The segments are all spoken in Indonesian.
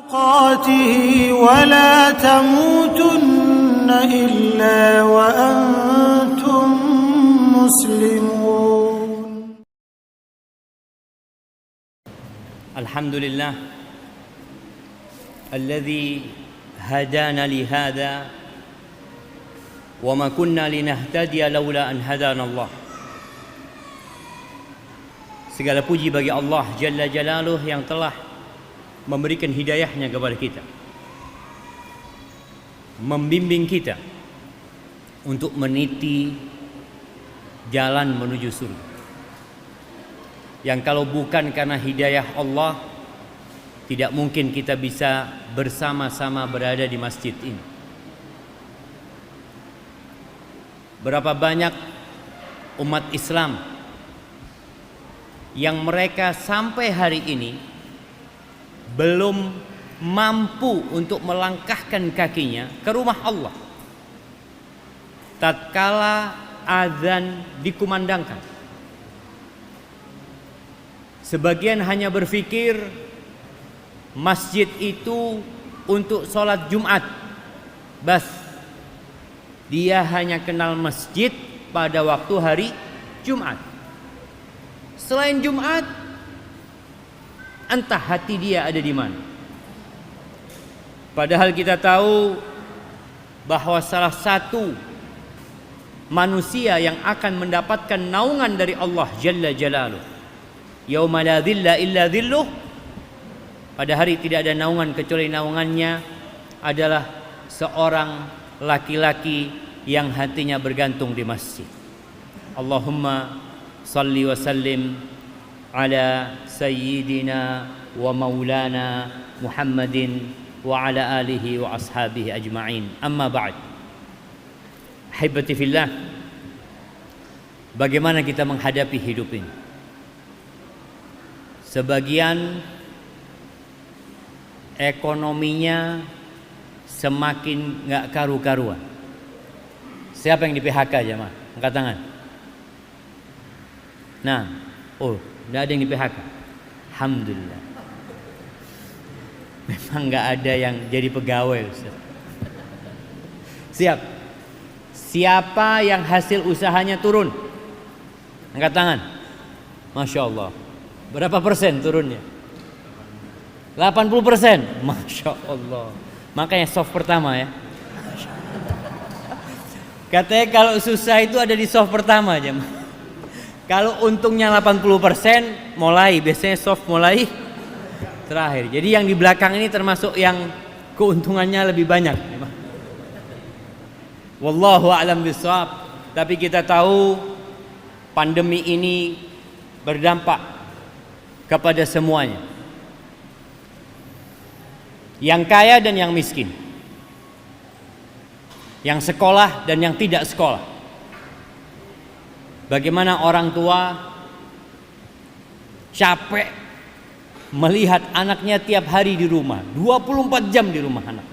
قاته ولا تموتن إلا وأنتم مسلمون. الحمد لله الذي هدانا لهذا وما كنا لنهتدي لولا أن هدانا الله. Segala puji bagi Allah Jalla Jalaluh yang telah memberikan hidayahnya kepada kita, membimbing kita untuk meniti jalan menuju surga, yang kalau bukan karena hidayah Allah tidak mungkin kita bisa bersama-sama berada di masjid ini. Berapa banyak umat Islam yang mereka sampai hari ini belum mampu untuk melangkahkan kakinya ke rumah Allah tatkala azan dikumandangkan. Sebagian hanya berpikir masjid itu untuk sholat Jumat, bas. Dia hanya kenal masjid pada waktu hari Jumat. Selain Jumat, entah hati dia ada di mana. Padahal kita tahu bahwa salah satu manusia yang akan mendapatkan naungan dari Allah Jalla Jalaluh, yauma la dhilla illa dhilluh, pada hari tidak ada naungan kecuali naungannya, adalah seorang laki-laki yang hatinya bergantung di masjid. Allahumma salli wa sallim ala sayyidina wa maulana Muhammadin wa ala alihi wa ashabihi ajma'in. Amma ba'd. Ahibati fillah, bagaimana kita menghadapi hidup ini? Sebagian ekonominya semakin gak karu-karuan. Siapa yang di PHK jemaah? Angkat tangan. Nah, tidak ada yang di PHK. Alhamdulillah. Memang nggak ada yang jadi pegawai, Ustaz. Siap. Siapa yang hasil usahanya turun? Angkat tangan. Masya Allah. Berapa persen turunnya? 80%. Masya Allah. Makanya soft pertama ya. Katanya kalau susah itu ada di soft pertama aja. Kalau untungnya 80%, biasanya soft mulai terakhir. Jadi yang di belakang ini termasuk yang keuntungannya lebih banyak. Wallahu a'lam bishawab. Tapi kita tahu pandemi ini berdampak kepada semuanya. Yang kaya dan yang miskin. Yang sekolah dan yang tidak sekolah. Bagaimana orang tua capek melihat anaknya tiap hari di rumah, 24 jam di rumah anak.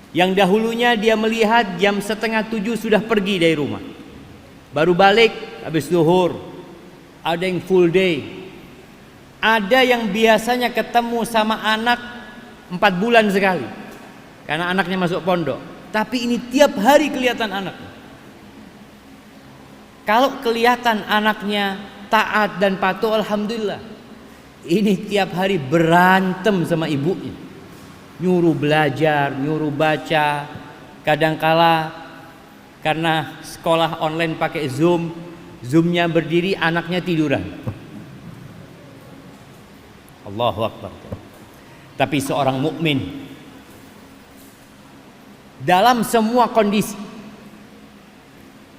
Yang dahulunya dia melihat jam 6:30 sudah pergi dari rumah, baru balik habis zuhur. Ada yang full day, ada yang biasanya ketemu sama anak 4 bulan sekali karena anaknya masuk pondok, tapi ini tiap hari kelihatan anaknya. Kalau kelihatan anaknya taat dan patuh, alhamdulillah. Ini tiap hari berantem sama ibunya, nyuruh belajar, nyuruh baca. Kadangkala karena sekolah online pakai Zoom-nya berdiri, anaknya tiduran. Allahu Akbar. Tapi seorang mukmin dalam semua kondisi,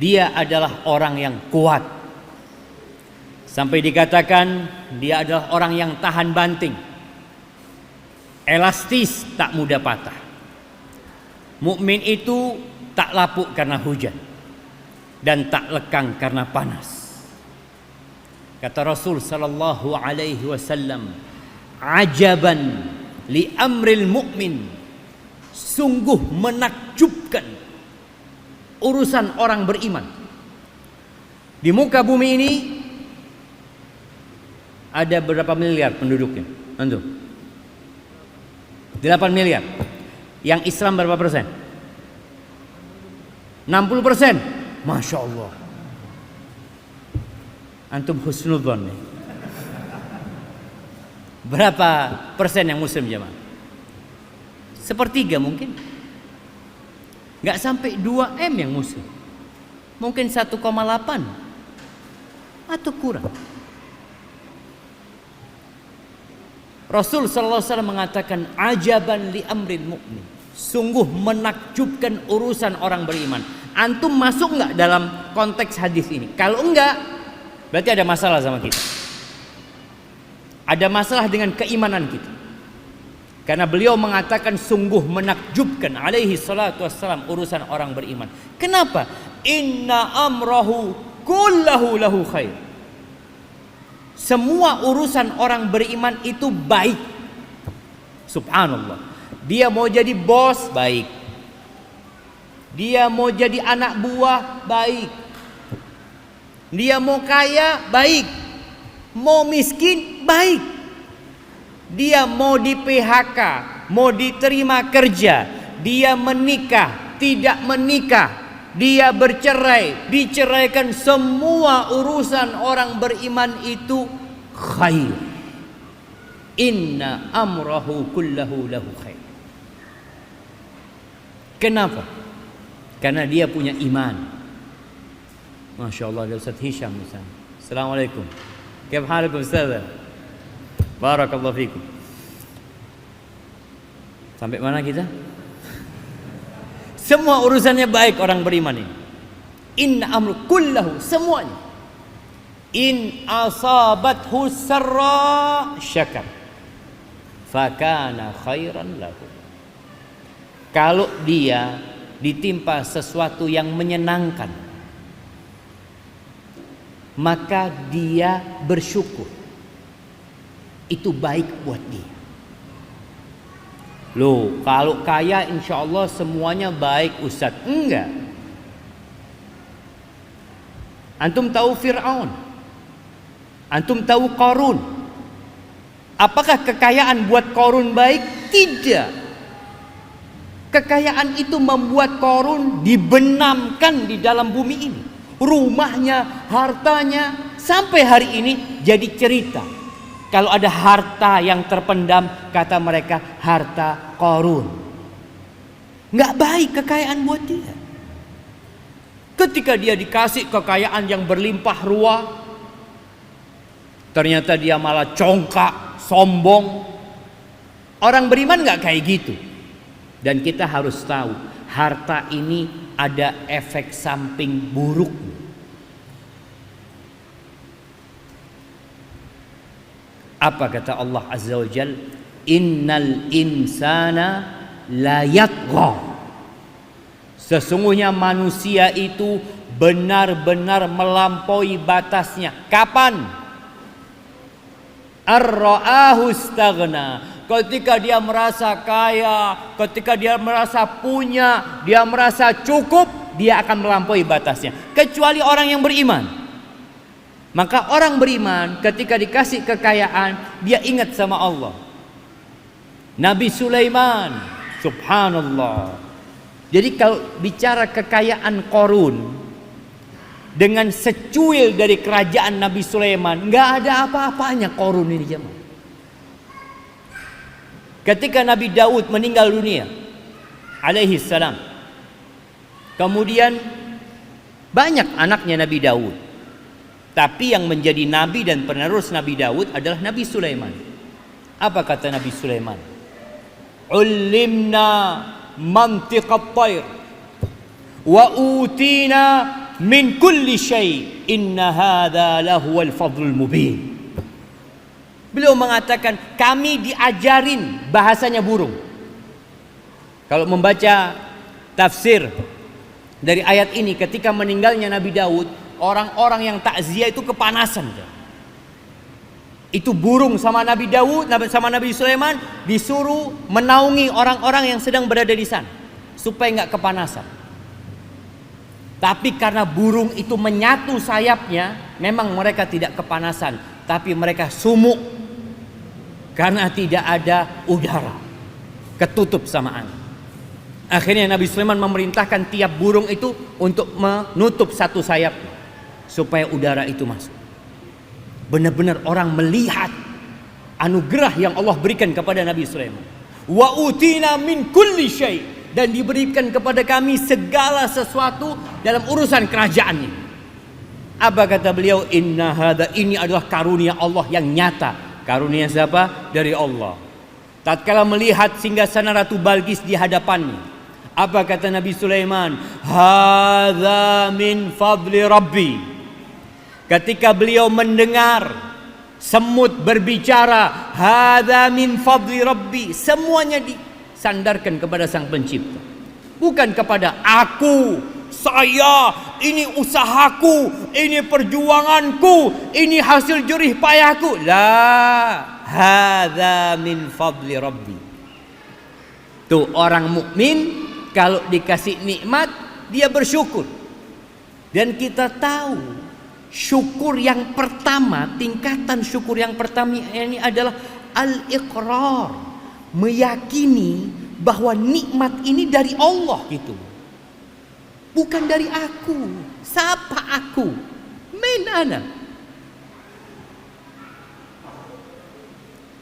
dia adalah orang yang kuat. Sampai dikatakan dia adalah orang yang tahan banting, elastis, tak mudah patah. Mukmin itu tak lapuk karena hujan dan tak lekang karena panas. Kata Rasul sallallahu alaihi wasallam, "Ajaban li amril mu'min." Sungguh menakjubkan urusan orang beriman. Di muka bumi ini ada berapa miliar penduduknya? Antum? 8 miliar. Yang Islam berapa persen? 60%. Masya Allah. Antum husnudzon nih. Berapa persen yang muslim jemaah? Sepertiga mungkin. Nggak sampai 2M yang muslim. Mungkin 1,8 atau kurang. Rasul sallallahu alaihi wasallam mengatakan, ajaban li amril mu'min. Sungguh menakjubkan urusan orang beriman. Antum masuk nggak dalam konteks hadis ini? Kalau enggak, berarti ada masalah sama kita. Ada masalah dengan keimanan kita. Karena beliau mengatakan sungguh menakjubkan alaihi salatu wassalam urusan orang beriman. Kenapa? Inna amrahu kullahu lahu khair. Semua urusan orang beriman itu baik. Subhanallah. Dia mau jadi bos, baik. Dia mau jadi anak buah, baik. Dia mau kaya, baik. Mau miskin, baik. Dia mau di PHK, mau diterima kerja, dia menikah, tidak menikah, dia bercerai, diceraikan, semua urusan orang beriman itu khair. Inna amrahu kullahu lahu khair. Kenapa? Karena dia punya iman. Masya Allah, ada Ustaz Hisham misalnya. Assalamualaikum. Kif halakum Ustaz? Barakallahu fikum. Sampai mana kita? Semua urusannya baik orang beriman ini. Inna amru kullahu, semuanya. In asabathu sarra syakar fakana khairan lahu. Kalau dia ditimpa sesuatu yang menyenangkan, maka dia bersyukur. Itu baik buat dia. Loh, kalau kaya insya Allah semuanya baik Ustaz. Enggak. Antum tahu Fir'aun? Antum tahu Qarun? Apakah kekayaan buat Qarun baik? Tidak. Kekayaan itu membuat Qarun dibenamkan di dalam bumi ini. Rumahnya, hartanya, sampai hari ini jadi cerita. Kalau ada harta yang terpendam, kata mereka harta Qarun. Nggak baik kekayaan buat dia. Ketika dia dikasih kekayaan yang berlimpah ruah, ternyata dia malah congkak, sombong. Orang beriman nggak kayak gitu. Dan kita harus tahu, harta ini ada efek samping buruk. Apa kata Allah Azza wa Jal? Innal insana la yatgha. Sesungguhnya manusia itu benar-benar melampaui batasnya. Kapan? Ar-ra'ahu istaghna. Ketika dia merasa kaya, ketika dia merasa punya, dia merasa cukup, dia akan melampaui batasnya. Kecuali orang yang beriman. Maka orang beriman ketika dikasih kekayaan, dia ingat sama Allah. Nabi Sulaiman, subhanallah. Jadi kalau bicara kekayaan Qarun, dengan secuil dari kerajaan Nabi Sulaiman, nggak ada apa-apanya Qarun ini jemaah. Ketika Nabi Daud meninggal dunia, alaihi salam, kemudian banyak anaknya Nabi Daud. Tapi yang menjadi nabi dan penerus Nabi Daud adalah Nabi Sulaiman. Apa kata Nabi Sulaiman? Ulimna mantiqat tayr wa utina min kulli syai' inna hadha lahuwal fadlul mubin. Beliau mengatakan kami diajarin bahasanya burung. Kalau membaca tafsir dari ayat ini, ketika meninggalnya Nabi Daud, orang-orang yang takziah itu kepanasan. Itu burung sama Nabi Daud, sama Nabi Sulaiman disuruh menaungi orang-orang yang sedang berada di sana supaya nggak kepanasan. Tapi karena burung itu menyatu sayapnya, memang mereka tidak kepanasan, tapi mereka sumuk karena tidak ada udara. ketutup sama angin. Akhirnya Nabi Sulaiman memerintahkan tiap burung itu untuk menutup satu sayap supaya udara itu masuk. Benar-benar orang melihat anugerah yang Allah berikan kepada Nabi Sulaiman. Wa utina min kulli syai', dan diberikan kepada kami segala sesuatu dalam urusan kerajaan ini. Apa kata beliau? Inna hadza, ini adalah karunia Allah yang nyata. Karunia siapa? Dari Allah. Tatkala melihat singgasana Ratu Balqis di hadapannya, apa kata Nabi Sulaiman? Hadza min fadli Rabbi. Ketika beliau mendengar semut berbicara, hadza min fadli Rabbi, semuanya disandarkan kepada Sang Pencipta, bukan kepada aku, saya, ini usahaku, ini perjuanganku, ini hasil jerih payahku. La, hadza min fadli Rabbi. Tuh orang mukmin kalau dikasih nikmat dia bersyukur. Dan kita tahu syukur yang pertama, tingkatan syukur yang pertama ini adalah al-iqrar, meyakini bahwa nikmat ini dari Allah gitu. Bukan dari aku. Siapa aku? Min ana.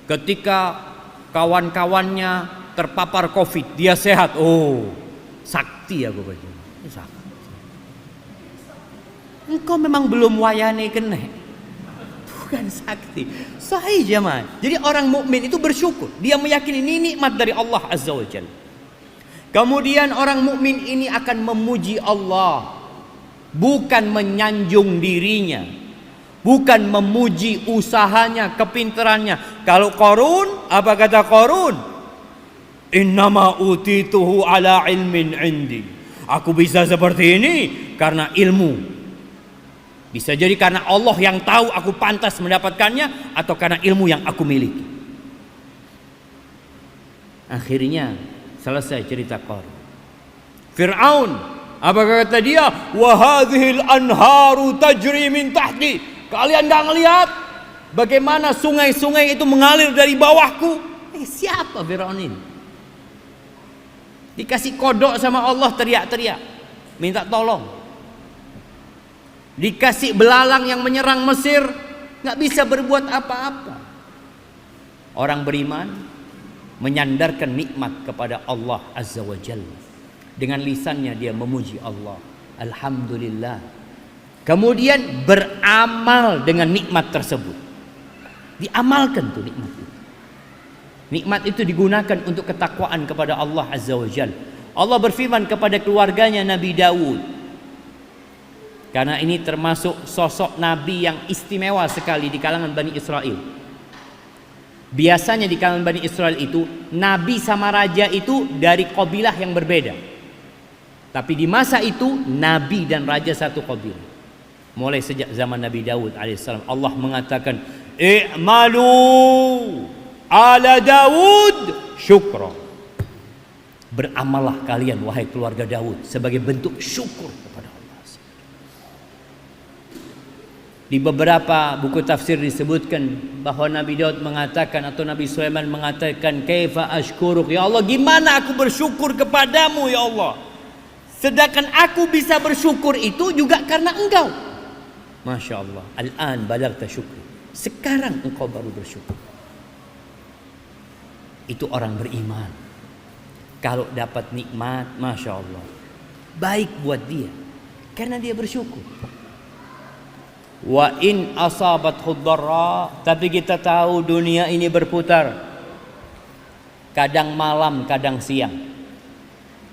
Ketika kawan-kawannya terpapar COVID, dia sehat. Oh, sakti aku baca. Engkau memang belum wayane kena. Bukan sakti. Sahih jemaah. Jadi orang mukmin itu bersyukur. Dia meyakini ini nikmat dari Allah Azza wa Jalla. Kemudian orang mukmin ini akan memuji Allah, bukan menyanjung dirinya, bukan memuji usahanya, kepintarannya. Kalau Qarun, apa kata Qarun? Innama utituhu ala ilmin indi. Aku bisa seperti ini karena ilmu. Bisa jadi karena Allah yang tahu aku pantas mendapatkannya, atau karena ilmu yang aku miliki. Akhirnya selesai cerita Qarun. Fir'aun, apa kata dia? Wa hadhil anharu tajri min tahti. Kalian enggak ngelihat bagaimana sungai-sungai itu mengalir dari bawahku? Siapa Fir'aun ini? Dikasih kodok sama Allah, teriak-teriak minta tolong. Dikasih belalang yang menyerang Mesir, nggak bisa berbuat apa-apa. Orang beriman menyandarkan nikmat kepada Allah Azza wa Jalla. Dengan lisannya dia memuji Allah, alhamdulillah. Kemudian beramal dengan nikmat tersebut. Diamalkan tuh nikmat itu. Nikmat itu digunakan untuk ketakwaan kepada Allah Azza wa Jalla. Allah berfirman kepada keluarganya Nabi Daud. Karena ini termasuk sosok nabi yang istimewa sekali di kalangan Bani Israel. Biasanya di kalangan Bani Israel itu nabi sama raja itu dari kabilah yang berbeda. Tapi di masa itu nabi dan raja satu kabilah. Mulai sejak zaman Nabi Daud alaihissalam, Allah mengatakan, "I'malu ala Daud syukra." Beramallah kalian wahai keluarga Daud sebagai bentuk syukur kepada Allah. Di beberapa buku tafsir disebutkan bahwa Nabi Daud mengatakan, atau Nabi Sulaiman mengatakan, "Kaifa ashkuruk ya Allah, gimana aku bersyukur kepadamu ya Allah? Sedangkan aku bisa bersyukur itu juga karena Engkau." Masya Allah. Al-an balagta syukri. Sekarang engkau baru bersyukur. Itu orang beriman. Kalau dapat nikmat, Masya Allah, baik buat dia karena dia bersyukur. Wa in asabathu dharra, tapi kita tahu dunia ini berputar. Kadang malam, kadang siang.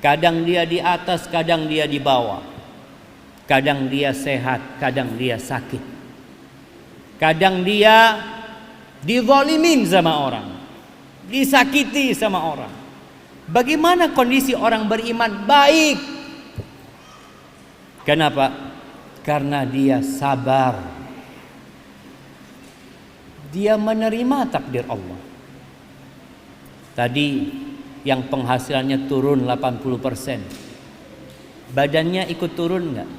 Kadang dia di atas, kadang dia di bawah. Kadang dia sehat, kadang dia sakit. Kadang dia dizalimin sama orang, disakiti sama orang. Bagaimana kondisi orang beriman? Baik. Kenapa? Karena dia sabar. Dia menerima takdir Allah. Tadi yang penghasilannya turun 80%, badannya ikut turun enggak?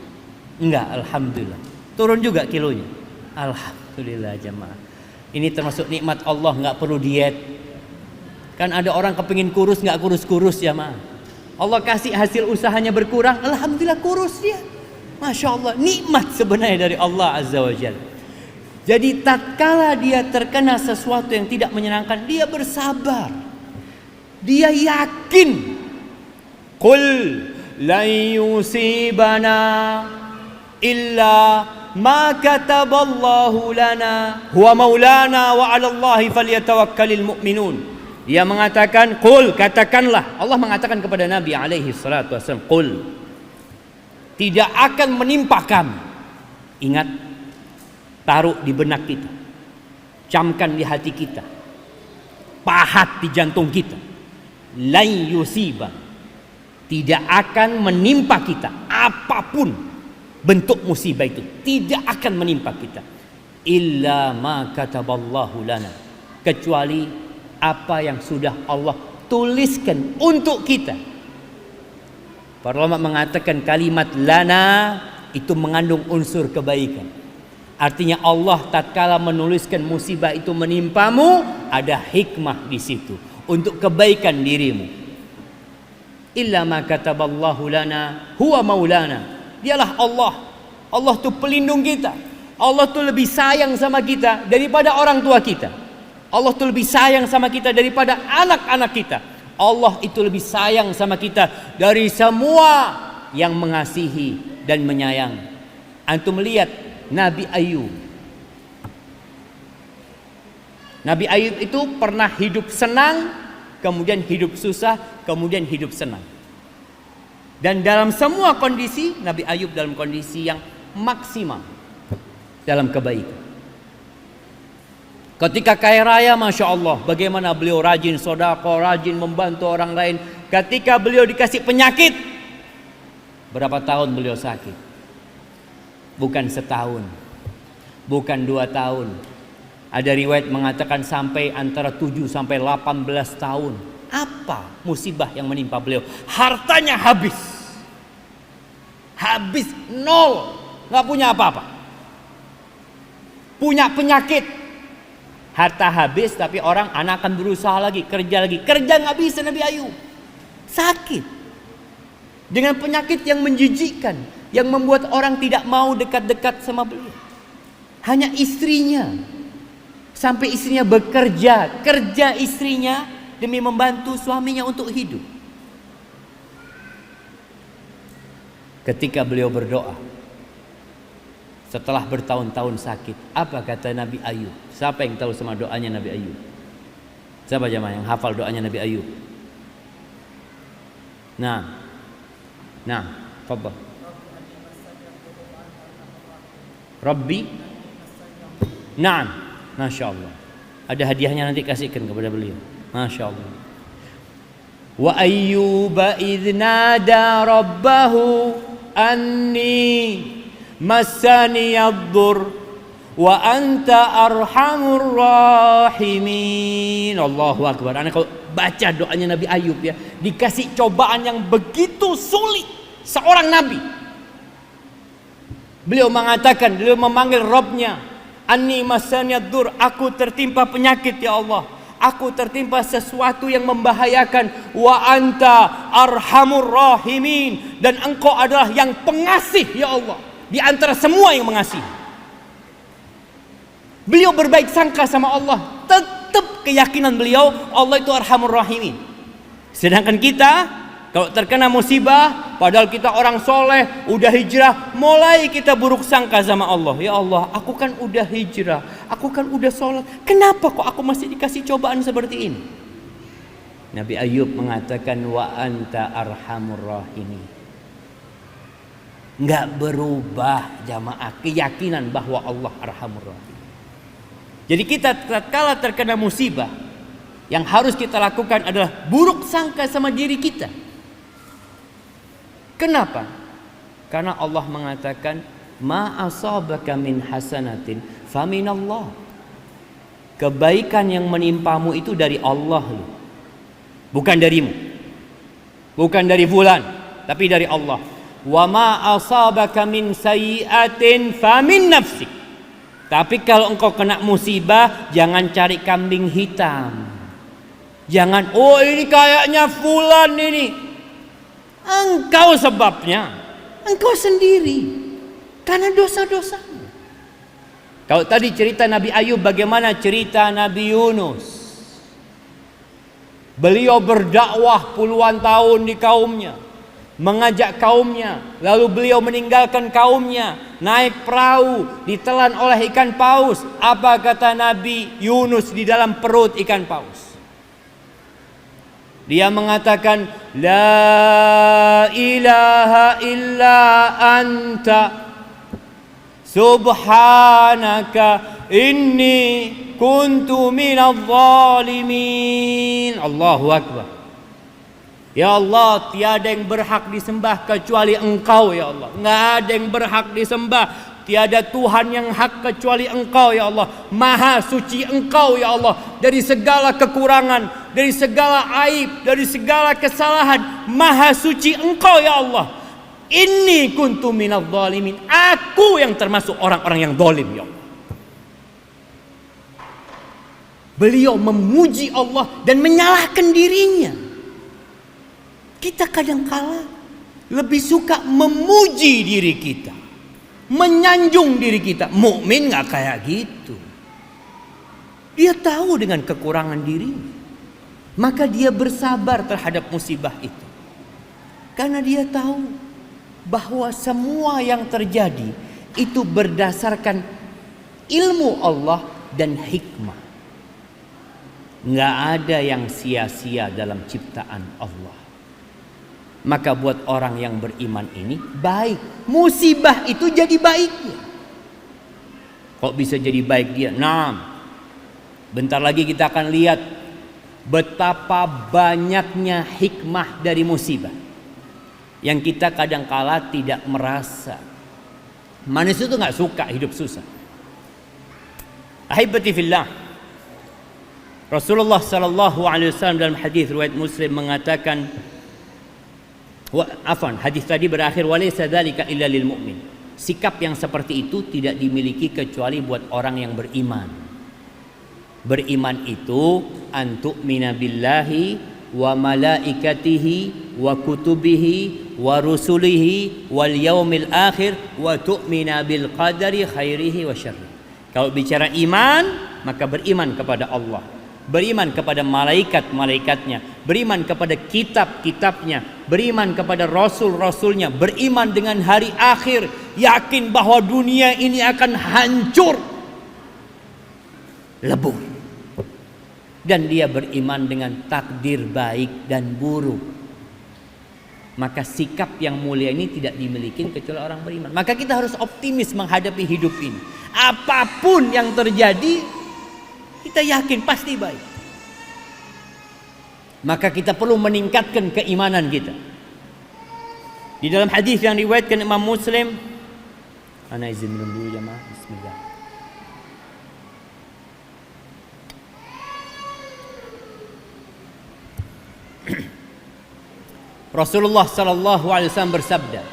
Enggak, alhamdulillah. Turun juga kilonya. Alhamdulillah jemaah. Ini termasuk nikmat Allah, enggak perlu diet. Kan ada orang kepingin kurus nggak kurus-kurus ya mah. Allah kasih hasil usahanya berkurang, alhamdulillah kurus dia. Masya Allah, nikmat sebenarnya dari Allah Azza wa Jalla. Jadi tatkala dia terkena sesuatu yang tidak menyenangkan, dia bersabar. Dia yakin, qul lan yusibana illa ma kataballahu lana huwa maulana wa 'alallahi falyatawakkalul mu'minun. Dia mengatakan, qul, katakanlah. Allah mengatakan kepada Nabi alaihi salatu wasallam, qul, tidak akan menimpa kami. Ingat, taruh di benak kita, camkan di hati kita, pahat di jantung kita. Lan yusiba, tidak akan menimpa kita apapun bentuk musibah itu, tidak akan menimpa kita, illa ma kataballahu lana, kecuali apa yang sudah Allah tuliskan untuk kita. Para ulama mengatakan kalimat lana itu mengandung unsur kebaikan. Artinya Allah tatkala menuliskan musibah itu menimpamu, ada hikmah di situ untuk kebaikan dirimu. Illa ma kataballahu lana huwa maulana. Dialah Allah. Allah itu pelindung kita. Allah itu lebih sayang sama kita daripada orang tua kita. Allah itu lebih sayang sama kita daripada anak-anak kita. Allah itu lebih sayang sama kita dari semua yang mengasihi dan menyayang. Antum melihat Nabi Ayub. Nabi Ayub itu pernah hidup senang, kemudian hidup susah, kemudian hidup senang. Dan dalam semua kondisi, Nabi Ayub dalam kondisi yang maksimal dalam kebaikan. Ketika kaya raya, Masya Allah, bagaimana beliau rajin sodako, rajin membantu orang lain. Ketika beliau dikasih penyakit, berapa tahun beliau sakit? Bukan setahun, bukan 2 tahun. Ada riwayat mengatakan sampai antara 7 sampai 18 tahun. Apa musibah yang menimpa beliau? Hartanya habis. Habis, nol. Gak punya apa-apa. Punya penyakit. Harta habis, tapi orang anak akan berusaha lagi, kerja lagi. Kerja gak bisa Nabi Ayub. Sakit. Dengan penyakit yang menjijikkan, yang membuat orang tidak mau dekat-dekat sama beliau. Hanya istrinya. Sampai istrinya bekerja, kerja istrinya demi membantu suaminya untuk hidup. Ketika beliau berdoa, setelah bertahun-tahun sakit, apa kata Nabi Ayub? Siapa yang tahu sama doanya Nabi Ayub? Siapa jemaah yang hafal doanya Nabi Ayub? Nah, fadhal. Rabbi, na'am, Masya Allah. Ada hadiahnya nanti kasihkan kepada beliau. Masya Allah. Wa ayyuba idh nada rabbahu anni massani ad-dur wa anta arhamur rahimin. Allahu akbar. Anda kalau baca doanya Nabi Ayub ya, dikasih cobaan yang begitu sulit, seorang nabi. Beliau mengatakan, beliau memanggil Rabbnya, anni massani ad-dur, aku tertimpa penyakit ya Allah. Aku tertimpa sesuatu yang membahayakan. Wa anta arhamur rahimin, dan engkau adalah yang pengasih ya Allah, di antara semua yang mengasihi. Beliau berbaik sangka sama Allah. Tetap keyakinan beliau Allah itu arhamur rahimin. Sedangkan kita kalau terkena musibah, padahal kita orang soleh, udah hijrah, mulai kita buruk sangka sama Allah. Ya Allah, aku kan udah hijrah, aku kan udah sholat, kenapa kok aku masih dikasih cobaan seperti ini? Nabi Ayub mengatakan, wa anta arhamur rahimin. Nggak berubah jamaah keyakinan bahwa Allah arhamur rahim. Jadi kita tatkala terkena musibah, yang harus kita lakukan adalah buruk sangka sama diri kita. Kenapa? Karena Allah mengatakan, ma asabaka min hasanatin faminallah. Kebaikan yang menimpamu itu dari Allah, bukan darimu, bukan dari fulan, tapi dari Allah. Wa ma asabaka min sayyi'atin famin nafsik. Tapi kalau engkau kena musibah, jangan cari kambing hitam. Jangan, oh ini kayaknya fulan ini. Engkau sebabnya. Engkau sendiri. Karena dosa-dosa. Kalau tadi cerita Nabi Ayub, bagaimana cerita Nabi Yunus? Beliau berdakwah puluhan tahun di kaumnya, mengajak kaumnya, lalu beliau meninggalkan kaumnya, naik perahu, ditelan oleh ikan paus. Apa kata Nabi Yunus di dalam perut ikan paus? Dia mengatakan, La ilaha illa anta subhanaka inni kuntu minadh zalimin. Allahu Akbar. Ya Allah, tiada yang berhak disembah kecuali Engkau ya Allah. Nggak ada yang berhak disembah. Tiada Tuhan yang hak kecuali Engkau ya Allah. Maha suci Engkau ya Allah dari segala kekurangan, dari segala aib, dari segala kesalahan. Maha suci Engkau ya Allah. Inni kuntu minadh zalimin. Aku yang termasuk orang-orang yang zalim ya Allah. Beliau memuji Allah dan menyalahkan dirinya. Kita kadang-kala lebih suka memuji diri kita, menyanjung diri kita. Mukmin nggak kayak gitu. Dia tahu dengan kekurangan dirinya, maka dia bersabar terhadap musibah itu. Karena dia tahu bahwa semua yang terjadi itu berdasarkan ilmu Allah dan hikmah. Nggak ada yang sia-sia dalam ciptaan Allah. Maka buat orang yang beriman ini baik. Musibah itu jadi baiknya. Kok bisa jadi baik dia? Nah, bentar lagi kita akan lihat betapa banyaknya hikmah dari musibah yang kita kadangkala tidak merasa. Manusia itu nggak suka hidup susah. Ahibati fillah, Rasulullah sallallahu alaihi wasallam dalam hadis riwayat Muslim mengatakan, hadis tadi berakhir walaysa dzalika illa lil mu'min. Sikap yang seperti itu tidak dimiliki kecuali buat orang yang beriman. Beriman itu antu'mina billahi wa malaikatihi wa kutubihi wa rusulihi wal yaumil akhir wa tu'mina bil qadari khairihi wa syarrihi. Kalau bicara iman, maka beriman kepada Allah, beriman kepada malaikat-malaikatnya, beriman kepada kitab-kitabnya, beriman kepada rasul-rasulnya, beriman dengan hari akhir, yakin bahwa dunia ini akan hancur lebur, dan dia beriman dengan takdir baik dan buruk. Maka sikap yang mulia ini tidak dimiliki kecuali orang beriman. Maka kita harus optimis menghadapi hidup ini. Apapun yang terjadi, kita yakin pasti baik. Maka kita perlu meningkatkan keimanan kita. Di dalam hadis yang diriwayatkan Imam Muslim, ana izin minum dulu jemaah. Bismillah. Rasulullah sallallahu alaihi wasallam bersabda,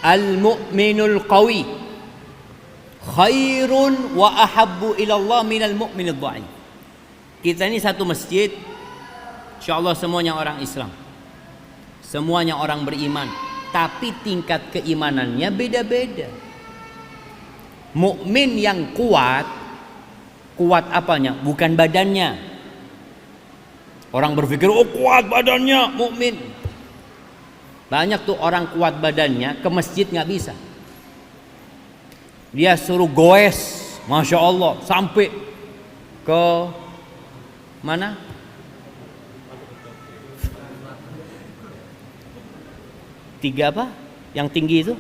"Al-mu'minul qawi khairun wa ahabbu ila Allah minal mu'minid dha'if." Kita ini satu masjid, insyaallah semuanya orang Islam, semuanya orang beriman, tapi tingkat keimanannya beda-beda. Mukmin yang kuat, kuat apanya? Bukan badannya. Orang berpikir, oh kuat badannya, mukmin. Banyak tuh orang kuat badannya ke masjid nggak bisa. Dia suruh goes, masya Allah, sampai ke mana? Tiga apa? Yang tinggi itu?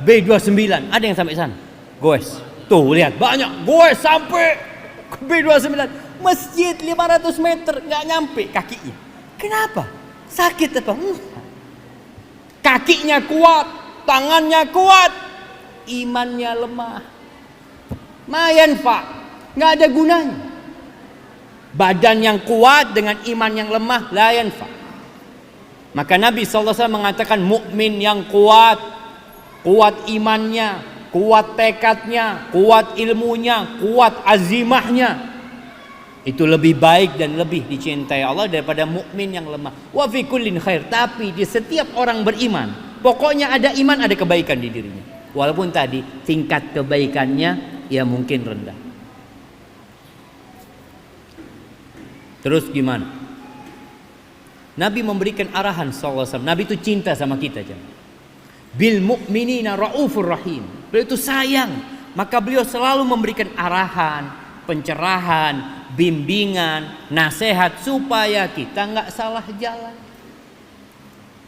B29. Ada yang sampai sana? Goes. Tuh lihat banyak goes sampai ke B29. Masjid 500 meter nggak nyampe kakinya. Kenapa? Sakit apa? Kakinya kuat, tangannya kuat, imannya lemah. Mayan pak, nggak ada gunanya. Badan yang kuat dengan iman yang lemah, la yanfa. Maka Nabi SAW mengatakan mukmin yang kuat, kuat imannya, kuat tekadnya, kuat ilmunya, kuat azimahnya, Itu lebih baik dan lebih dicintai Allah daripada mukmin yang lemah. Wa fi kullin khair. Tapi di setiap orang beriman, pokoknya ada iman, ada kebaikan di dirinya. Walaupun tadi tingkat kebaikannya ya mungkin rendah. Terus gimana? Nabi memberikan arahan sallallahu alaihi wasallam. Nabi itu cinta sama kita, jangan. Bil mu'minina raufur rahim. Beliau itu sayang, maka beliau selalu memberikan arahan, pencerahan, bimbingan, nasihat supaya kita nggak salah jalan.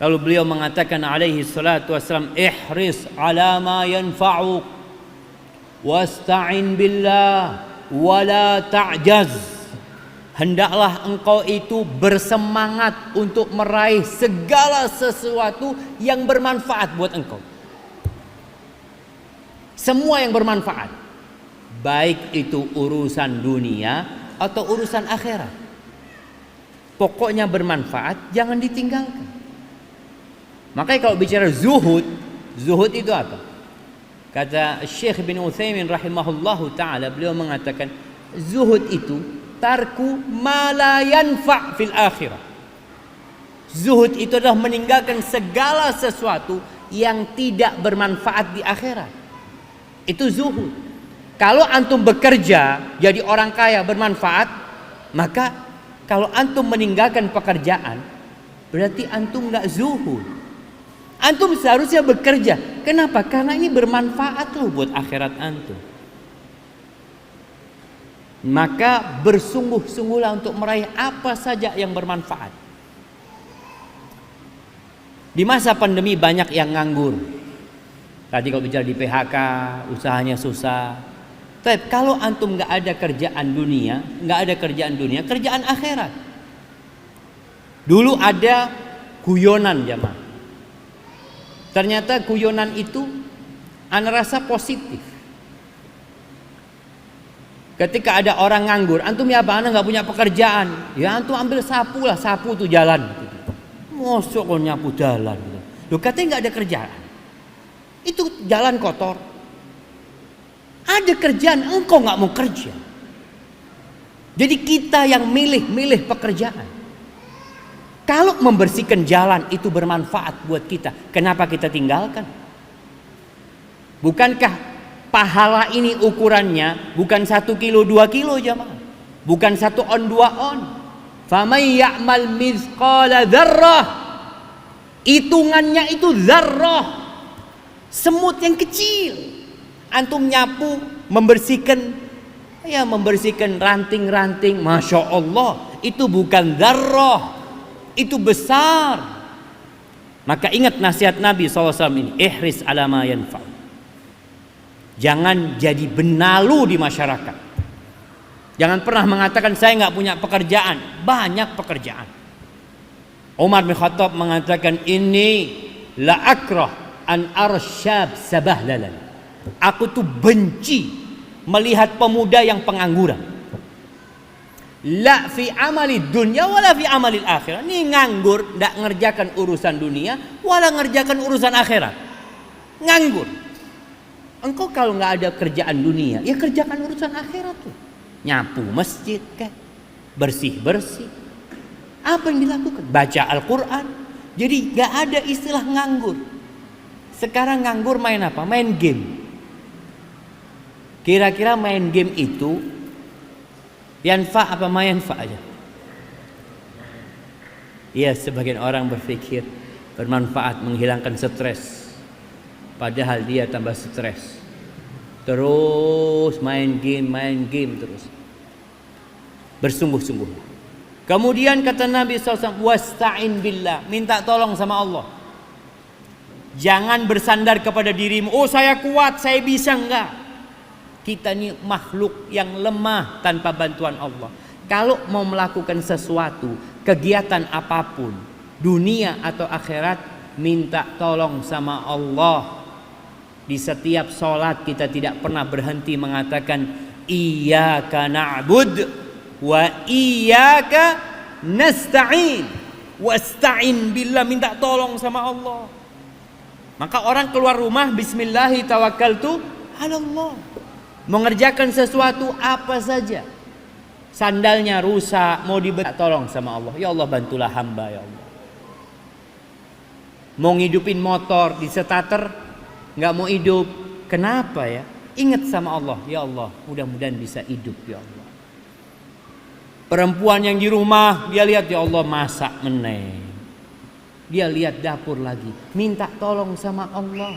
Lalu beliau mengatakan alaihi salatu wassalam, ihris ala ma yanfa'uk wasta'in billah wala ta'jaz. Hendaklah engkau itu bersemangat untuk meraih segala sesuatu yang bermanfaat buat engkau. Semua yang bermanfaat, baik itu urusan dunia atau urusan akhirat. Pokoknya bermanfaat, jangan ditinggalkan. Makanya kalau bicara zuhud, zuhud itu apa? Kata Syekh bin Utsaimin rahimahullahu ta'ala, beliau mengatakan zuhud itu tarku ma la yanfa' fil akhirah. Zuhud itu adalah meninggalkan segala sesuatu yang tidak bermanfaat di akhirat. Itu zuhud. Kalau antum bekerja jadi orang kaya bermanfaat, maka kalau antum meninggalkan pekerjaan, berarti antum nggak zuhud. Antum seharusnya bekerja. Kenapa? Karena ini bermanfaat loh buat akhirat antum. Maka bersungguh-sungguhlah untuk meraih apa saja yang bermanfaat. Di masa pandemi banyak yang nganggur. Tadi kalau bicara di PHK, usahanya susah. Tapi kalau antum nggak ada kerjaan dunia, kerjaan akhirat. Dulu ada guyonan jamaah. Ternyata guyonan itu ana rasa positif. Ketika ada orang nganggur, antum ya apa? Anda nggak punya pekerjaan, ya antum ambil sapu lah, sapu tuh jalan. Mosok kok nyapu jalan. Loh katanya nggak ada kerjaan. Itu jalan kotor. Ada kerjaan, engkau nggak mau kerja. Jadi kita yang milih pekerjaan. Kalau membersihkan jalan itu bermanfaat buat kita, kenapa kita tinggalkan? Bukankah pahala ini ukurannya bukan 1 kilo 2 kilo jamaah, bukan 1 on 2 on. Faman ya'mal mithqala dzarrah, hitungannya itu dzarrah, semut yang kecil. Antum nyapu membersihkan ranting-ranting, masya Allah, itu bukan dzarrah, itu besar. Maka ingat nasihat Nabi SAW ini, ihris ala ma yanfa'. Jangan jadi benalu di masyarakat. Jangan pernah mengatakan saya nggak punya pekerjaan. Banyak pekerjaan. Umar bin Khattab mengatakan, ini la akrah an arsyab sabahlalal. Aku tuh benci melihat pemuda yang pengangguran. La fi amali dunya wala fi amalil akhirat. Ini nganggur, nggak ngerjakan urusan dunia wala ngerjakan urusan akhirat. Nganggur. Engkau kalau nggak ada kerjaan dunia, ya kerjakan urusan akhirat tuh. Nyapu masjid kan, bersih-bersih. Apa yang dilakukan? Baca Al-Quran. Jadi nggak ada istilah nganggur. Sekarang nganggur main apa? Main game. Kira-kira main game itu yanfa apa mayanfa aja? Iya, sebagian orang berpikir bermanfaat, menghilangkan stres. Padahal dia tambah stres. Terus main game terus. Bersungguh-sungguh. Kemudian kata Nabi SAW, wasta'in billah, minta tolong sama Allah. Jangan bersandar kepada dirimu, oh saya kuat, saya bisa, enggak. Kita ini makhluk yang lemah tanpa bantuan Allah. Kalau mau melakukan sesuatu, kegiatan apapun, dunia atau akhirat, minta tolong sama Allah. Di setiap sholat kita tidak pernah berhenti mengatakan iyyaka na'bud wa iyyaka nasta'in. Wasta'in billah, minta tolong sama Allah. Maka orang keluar rumah bismillahi tawakkaltu 'ala Allah. Mengerjakan sesuatu apa saja, sandalnya rusak, mau dibeli, tolong sama Allah. Ya Allah, bantulah hamba ya Allah. Mau ngidupin motor di starter, nggak mau hidup. Kenapa ya? Ingat sama Allah. Ya Allah, mudah-mudahan bisa hidup ya Allah. Perempuan yang di rumah, dia lihat ya Allah masak meneh. Dia lihat dapur lagi, minta tolong sama Allah.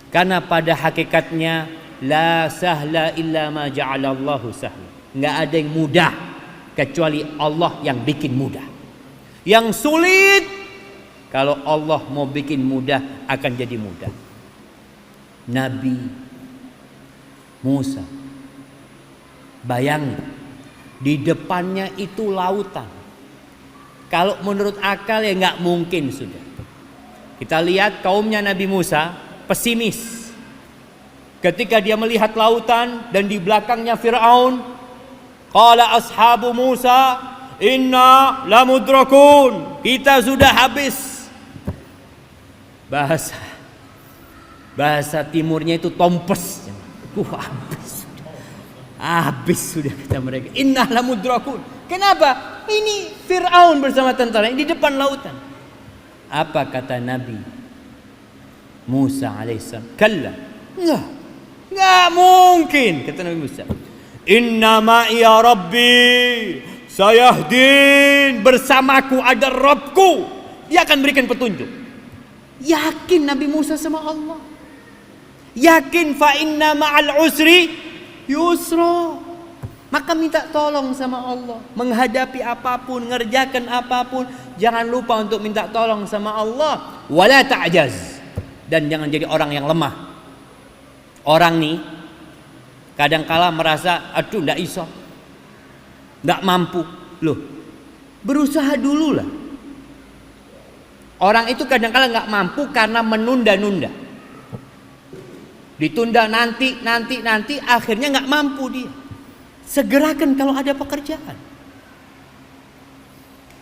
Karena pada hakikatnya la sahla illa ma ja'alallahu sahla. Enggak ada yang mudah kecuali Allah yang bikin mudah. Yang sulit kalau Allah mau bikin mudah akan jadi mudah. Nabi Musa, bayangin di depannya itu lautan. Kalau menurut akal ya nggak mungkin sudah. Kita lihat kaumnya Nabi Musa pesimis. Ketika dia melihat lautan dan di belakangnya Fir'aun, qala ashabu Musa inna lamudrakun, kita sudah habis. Bahasa timurnya itu tompes. Habis sudah kata mereka. Inna lamudrakun. Kenapa? Ini Fir'aun bersama tentara di depan lautan. Apa kata Nabi Musa alaihissalam? Kalla. Nggak mungkin, kata Nabi Musa. Inna ma'iya rabbi sayahdin, bersamaku ada Rabbku, dia akan berikan petunjuk. Yakin Nabi Musa sama Allah. Yakin fa inna ma'al usri yusra. Maka minta tolong sama Allah. Menghadapi apapun, ngerjakan apapun, jangan lupa untuk minta tolong sama Allah. Wala ta'jaz. Dan jangan jadi orang yang lemah. Orang nih kadangkala merasa aduh ndak iso, ndak mampu. Loh, berusaha dulu lah. Orang itu kadangkala nggak mampu karena menunda-nunda. Ditunda nanti, akhirnya nggak mampu dia. Segerakan kalau ada pekerjaan.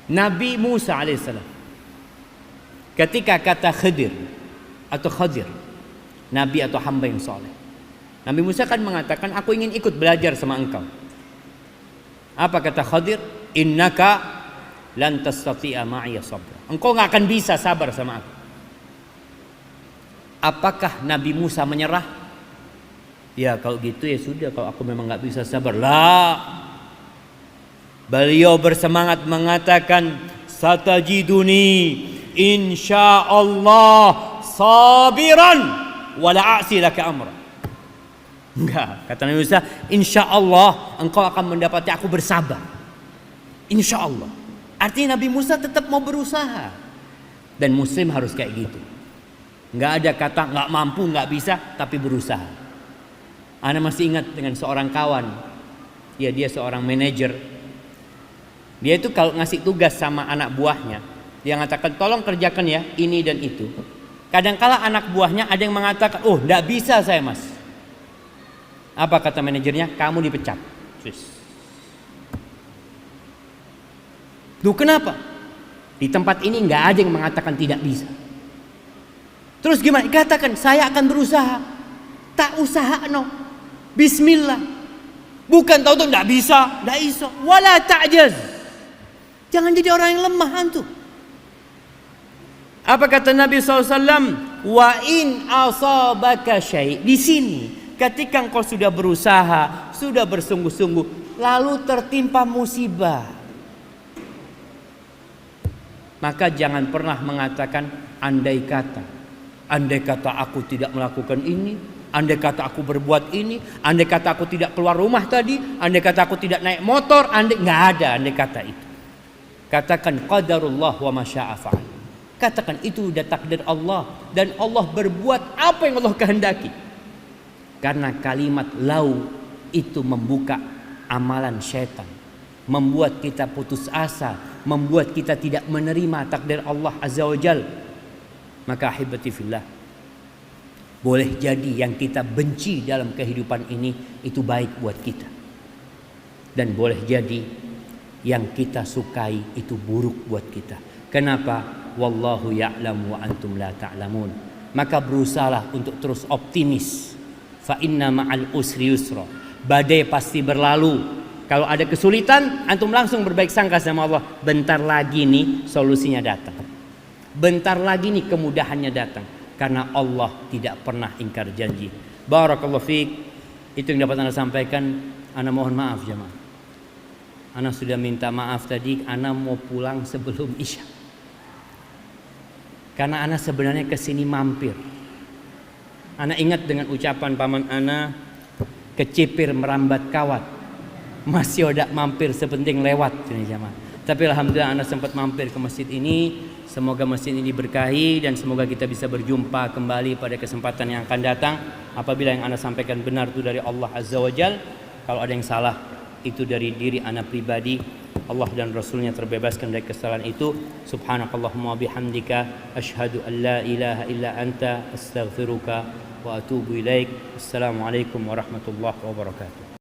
Nabi Musa alaihissalam ketika kata Khadir, Nabi atau hamba yang soleh, Nabi Musa kan mengatakan aku ingin ikut belajar sama engkau. Apa kata Khadir? Innaka lan tastati'a ma'iya sabra. Engkau nggak akan bisa sabar sama aku. Apakah Nabi Musa menyerah? Ya kalau gitu ya sudah, kalau aku memang nggak bisa sabar lah. Beliau bersemangat mengatakan satajiduni insyaallah sabiran wala a'si laka amra. Enggak, kata Nabi Musa, insyaallah engkau akan mendapati aku bersabar. Insyaallah. Artinya Nabi Musa tetap mau berusaha. Dan muslim harus kayak gitu. Enggak ada kata enggak mampu, enggak bisa, tapi berusaha. Ana masih ingat dengan seorang kawan. Ya, dia seorang manajer. Dia itu kalau ngasih tugas sama anak buahnya, dia mengatakan tolong kerjakan ya ini dan itu. Kadangkala anak buahnya ada yang mengatakan, oh enggak bisa saya mas. Apa kata manajernya? Kamu dipecat. Duh, kenapa? Di tempat ini nggak ada yang mengatakan tidak bisa. Terus gimana? Katakan saya akan berusaha. Tak usaha no. Bismillah. Bukan tahu-tahu nggak bisa, nggak iso. Wala ta'jaz. Jangan jadi orang yang lemah antum. Apa kata Nabi SAW? Wa in asabaka syai'. Di sini ketika engkau sudah berusaha, sudah bersungguh-sungguh, lalu tertimpa musibah, maka jangan pernah mengatakan andai kata aku tidak melakukan ini, andai kata aku berbuat ini, andai kata aku tidak keluar rumah tadi, andai kata aku tidak naik motor, nggak ada andai kata itu. Katakan qadarullah wa ma syaa fa'al. Katakan itu udah takdir Allah dan Allah berbuat apa yang Allah kehendaki. Karena kalimat lau itu membuka amalan syaitan, membuat kita putus asa, membuat kita tidak menerima takdir Allah Azza wa Jal. Maka ahibati fillah, boleh jadi yang kita benci dalam kehidupan ini itu baik buat kita, dan boleh jadi yang kita sukai itu buruk buat kita. Kenapa? Wallahu ya'lamu wa antum la ta'lamun. Maka berusahalah untuk terus optimis. Fa inna ma'al usri yusra. Badai pasti berlalu, Kalau ada kesulitan, antum langsung berbaik sangka sama Allah. Bentar lagi nih solusinya datang. Bentar lagi nih kemudahannya datang. Karena Allah tidak pernah ingkar janji. Barakallahu fiik. Itu yang dapat Ana sampaikan. Ana mohon maaf jemaah. Ana sudah minta maaf tadi. Ana mau pulang sebelum Isya. Karena Ana sebenarnya kesini mampir. Ana ingat dengan ucapan paman Ana, kecipir merambat kawat. Masih ada mampir sepenting lewat ini jemaah. Tapi alhamdulillah Ana sempat mampir ke masjid ini. Semoga masjid ini diberkahi dan semoga kita bisa berjumpa kembali pada kesempatan yang akan datang. Apabila yang Ana sampaikan benar itu dari Allah Azza wa Jal, kalau ada yang salah itu dari diri Ana pribadi. Allah dan Rasulnya terbebaskan dari kesalahan itu. Subhanakallahumma bihamdika asyhadu an la ilaha illa anta astaghfiruka wa atubu ilaik. Assalamualaikum warahmatullahi wabarakatuh.